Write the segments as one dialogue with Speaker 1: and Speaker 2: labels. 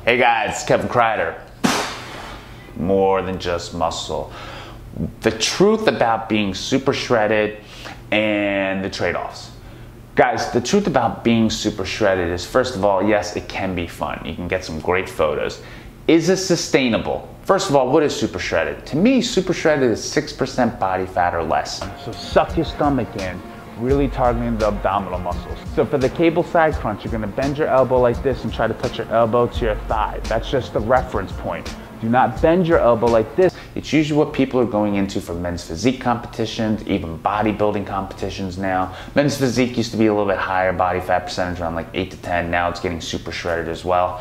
Speaker 1: Hey guys, Kevin Kreider. More than just muscle. The truth about being super shredded and the trade-offs. Guys, the truth about being super shredded is, first of all, yes, it can be fun. You can get some great photos. Is it sustainable? First of all, what is super shredded? To me, super shredded is 6% body fat or less. So suck your stomach in, really targeting the abdominal muscles. So for the cable side crunch, you're gonna bend your elbow like this and try to touch your elbow to your thigh. That's just the reference point. Do not bend your elbow like this. It's usually what people are going into for men's physique competitions, even bodybuilding competitions now. Men's physique used to be a little bit higher body fat percentage, around like 8 to 10. Now it's getting super shredded as well.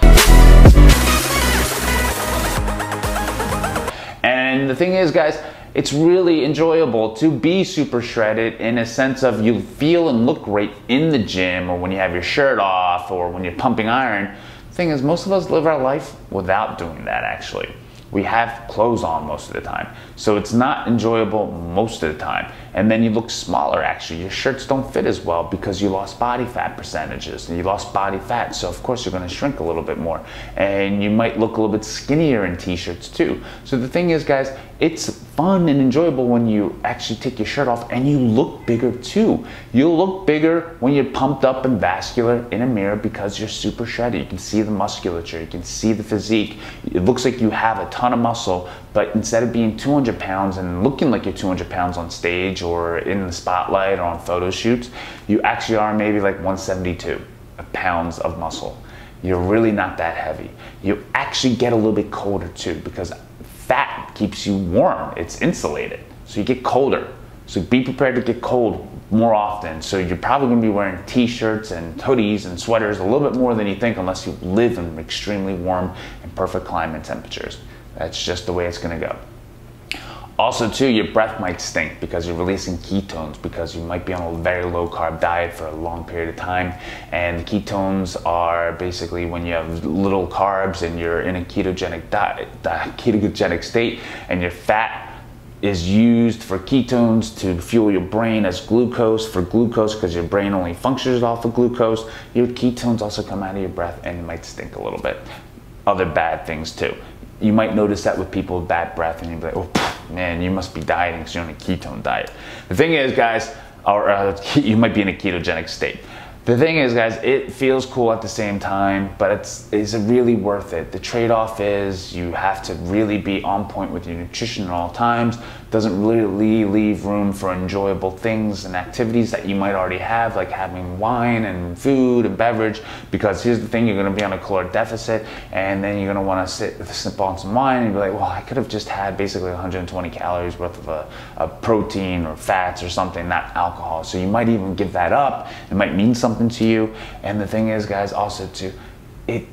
Speaker 1: And the thing is, guys, it's really enjoyable to be super shredded in a sense of you feel and look great in the gym or when you have your shirt off or when you're pumping iron. The thing is, most of us live our life without doing that actually. We have clothes on most of the time. So it's not enjoyable most of the time. And then you look smaller actually. Your shirts don't fit as well because you lost body fat percentages and you lost body fat. So of course you're gonna shrink a little bit more. And you might look a little bit skinnier in t-shirts too. So the thing is, guys, it's fun and enjoyable when you actually take your shirt off and you look bigger too. You'll look bigger when you're pumped up and vascular in a mirror because you're super shredded. You can see the musculature, you can see the physique. It looks like you have a ton of muscle, but instead of being 200 pounds and looking like you're 200 pounds on stage or in the spotlight or on photo shoots, you actually are maybe like 172 pounds of muscle. You're really not that heavy. You actually get a little bit colder too because fat keeps you warm. It's insulated. So you get colder. So be prepared to get cold more often. So you're probably gonna be wearing t-shirts and hoodies and sweaters a little bit more than you think unless you live in extremely warm and perfect climate temperatures. That's just the way it's gonna go. Also too, your breath might stink because you're releasing ketones because you might be on a very low carb diet for a long period of time. And the ketones are basically when you have little carbs and you're in a ketogenic diet, ketogenic state, and your fat is used for ketones to fuel your brain as glucose for glucose because your brain only functions off of glucose. Your ketones also come out of your breath and it might stink a little bit. Other bad things too. You might notice that with people with bad breath and you'll be like, oh man, you must be dieting because you're on a ketone diet. The thing is, guys, you might be in a ketogenic state. The thing is, guys, it feels cool at the same time, but is it really worth it? The trade-off is you have to really be on point with your nutrition at all times. Doesn't really leave room for enjoyable things and activities that you might already have, like having wine and food and beverage, because here's the thing, you're gonna be on a caloric deficit and then you're gonna wanna sip on some wine and be like, well, I could have just had basically 120 calories worth of a protein or fats or something, not alcohol. So you might even give that up. It might mean something to you. And the thing is, guys, also too, it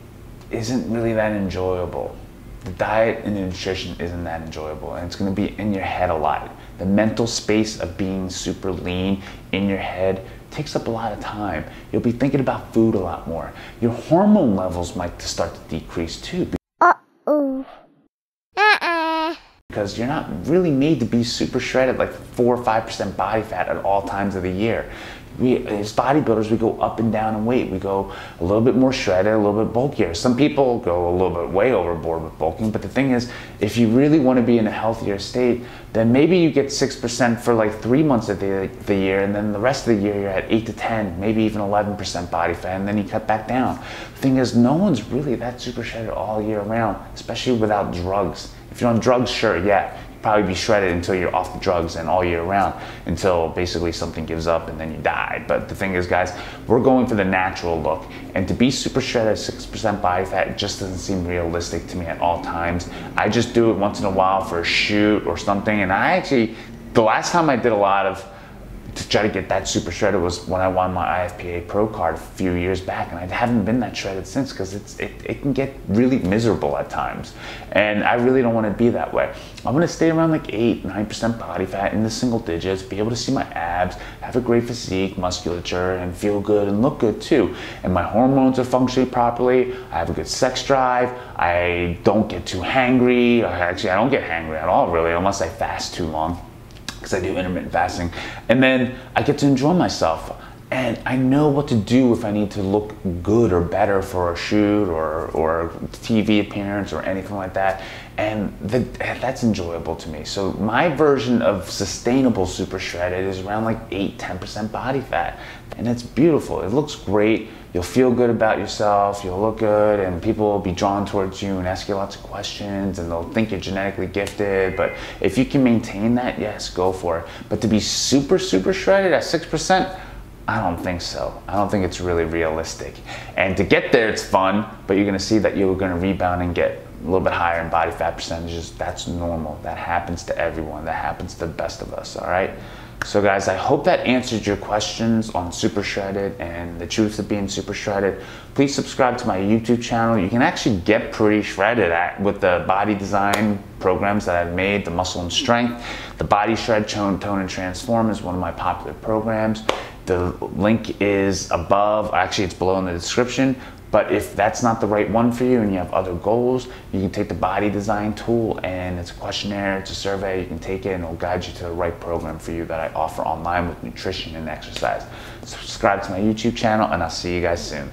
Speaker 1: isn't really that enjoyable. The diet and the nutrition isn't that enjoyable, and it's going to be in your head a lot. The mental space of being super lean in your head takes up a lot of time. You'll be thinking about food a lot more. Your hormone levels might start to decrease too. Because you're not really made to be super shredded, like 4 or 5% body fat at all times of the year. As bodybuilders, we go up and down in weight. We go a little bit more shredded, a little bit bulkier. Some people go a little bit way overboard with bulking, but the thing is, if you really want to be in a healthier state, then maybe you get 6% for like 3 months of the year, and then the rest of the year you're at 8 to 10, maybe even 11% body fat, and then you cut back down. The thing is, no one's really that super shredded all year round, especially without drugs. If you're on drugs, sure, yeah, you'll probably be shredded until you're off the drugs and all year round, until basically something gives up and then you die. But the thing is, guys, we're going for the natural look, and to be super shredded at 6% body fat, it just doesn't seem realistic to me at all times. I just do it once in a while for a shoot or something, and I actually, the last time I did a lot of to try to get that super shredded was when I won my IFPA Pro card a few years back, and I haven't been that shredded since because it can get really miserable at times, and I really don't want to be that way. I'm going to stay around like 8-9% body fat in the single digits, be able to see my abs, have a great physique, musculature, and feel good and look good too. And my hormones are functioning properly. I have a good sex drive. I don't get too hangry. Actually, I don't get hangry at all really, unless I fast too long, because I do intermittent fasting. And then I get to enjoy myself. And I know what to do if I need to look good or better for a shoot or a TV appearance or anything like that. And that's enjoyable to me. So my version of sustainable super shredded is around like 8–10% body fat. And it's beautiful. It looks great. You'll feel good about yourself. You'll look good, and people will be drawn towards you and ask you lots of questions, and they'll think you're genetically gifted. But if you can maintain that, yes, go for it. But to be super shredded at 6%, I don't think so. I don't think it's really realistic. And to get there, it's fun, but you're gonna see that you're gonna rebound and get a little bit higher in body fat percentages. That's normal. That happens to everyone. That happens to the best of us, all right? So guys, I hope that answered your questions on super shredded and the truth of being super shredded. Please subscribe to my YouTube channel. You can actually get pretty shredded with the body design programs that I've made, the muscle and strength. The body shred, tone and transform is one of my popular programs. The link is above, actually it's below in the description. But if that's not the right one for you and you have other goals, you can take the body design tool, and it's a questionnaire, it's a survey. You can take it and it'll guide you to the right program for you that I offer online with nutrition and exercise. Subscribe to my YouTube channel, and I'll see you guys soon.